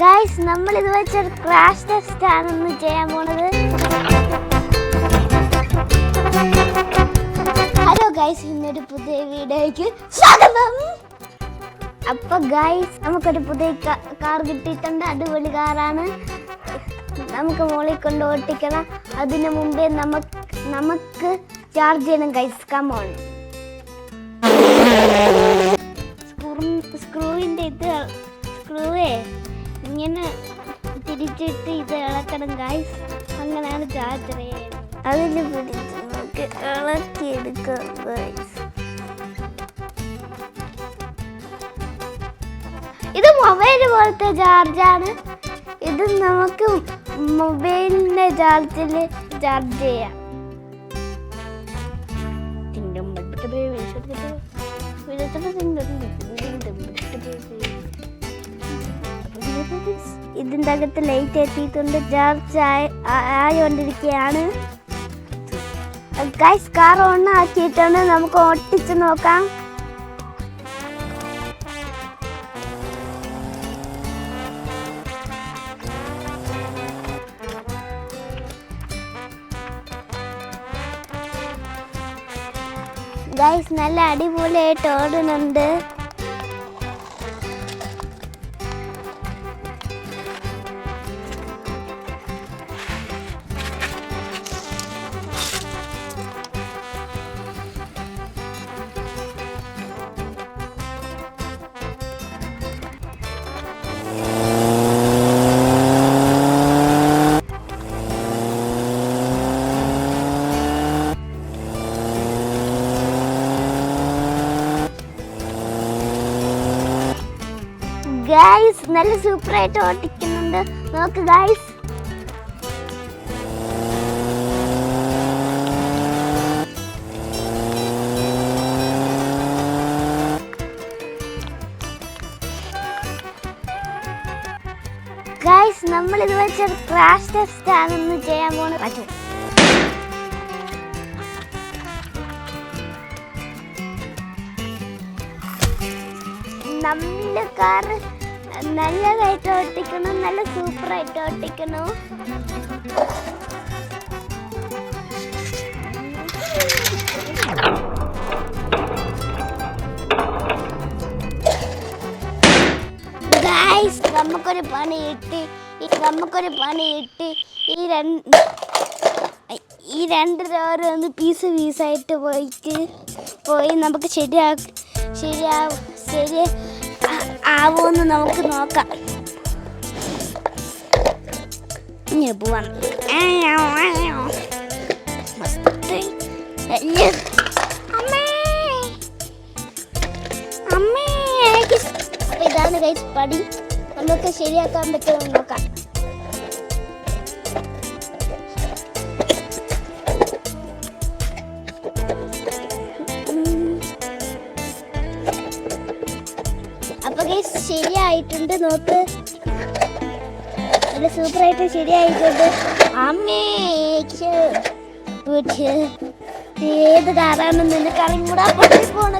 Guys, നമ്മൾ ഇത് വെച്ചൊരു ക്രാഷ് ടെസ്റ്റ് ആണ് ഇന്ന് ചെയ്യാൻ പോണത്. ഹലോ ഗൈസ്, ഇന്നൊരു പുതിയ വീഡിയോയ്ക്ക് സ്വാഗതം. അപ്പൊ ഗൈസ്, നമുക്കൊരു പുതിയ കാർ കിട്ടിയിട്ടുണ്ട്. അടിപൊളി കാറാണ്. നമുക്ക് മോളിൽ കൊണ്ട് ഓട്ടിക്കണം. അതിനു മുമ്പേ നമുക്ക് ചാർജ് ചെയ്യണം ഗൈസ്. കമോൺ. സ്ക്രൂവിൻ്റെ സ്ക്രൂവേ ഇങ്ങനെ തിരിച്ചിട്ട് ഇത് ഇളക്കണം ഗൈസ്. അങ്ങനെയാണ് ചാർജ് ചെയ്യുന്നത്. അതിൽ പിടിച്ച് നമുക്ക് ഇളക്കിയെടുക്കാം ഗൈസ്. ഇത് മൊബൈൽ പോലത്തെ ചാർജാണ്. ഇത് നമുക്ക് മൊബൈലിൻ്റെ ചാർജിൽ ചാർജ് ചെയ്യാം. ഇതിൻ്റെ അകത്ത് ലൈറ്റ് എത്തിയിട്ടുണ്ട്. ചാർജ് ആയോണ്ടിരിക്കുകയാണ് ഗൈസ്. കാർ ഓൺ ആക്കിയിട്ടുണ്ട്. നമുക്ക് ഓട്ടിച്ച് നോക്കാം. ഗൈസ്, നല്ല അടിപൊളിയായിട്ട് ഓടുന്നുണ്ട്. ഗൈസ്, നല്ല സൂപ്പറായിട്ട് ഓട്ടിക്കുന്നുണ്ട്. നോക്ക് ഗൈസ്. ഗൈസ്, നമ്മൾ ഇത് വെച്ചൊരു ക്രാഷ് ടെസ്റ്റ് ആണ് ഇന്ന് ചെയ്യാൻ പോകുന്നത്. നമ്മുടെ കാർ നല്ലതായിട്ട് ഓട്ടിക്കണം. നല്ല സൂപ്പറായിട്ട് ഓട്ടിക്കണം. ഗൈസ്, നമുക്കൊരു പണി കിട്ടി. ഈ രണ്ട് ഡോറ് ഒന്ന് പീസായിട്ട് പോയി നമുക്ക് ആവോന്ന് നമുക്ക് നോക്കാം. ഇങ്ങനെ പോവാം. അപ്പൊ ഇതാണ് ഗൈസ് പടി. നമുക്ക് ശരിയാക്കാൻ പറ്റുമോ നോക്കാം. അപ്പൊ ഗൈസ്, ശരിയായിട്ടുണ്ട്. നോക്ക്, നല്ല സൂപ്പറായിട്ട് ശരിയായിട്ടുണ്ട്. ഏത് കാറാണെന്ന് നിനക്ക് അറിഞ്ഞൂടാ. പോണ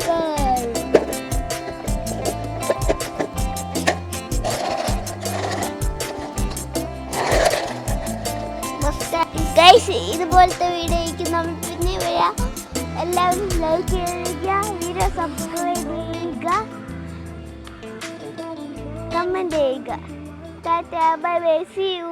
ഗൈസ്, ഇതുപോലത്തെ വീഡിയോയ്ക്ക് നമ്മൾ പിന്നെ വരാം. എല്ലാവരും ലൈക്ക് ചെയ്യുക, വീഡിയോ സബ്സ്ക്രൈബ് ചെയ്യുക, കമന്റ് ചെയ്യുക. Tata, bye bye, see U.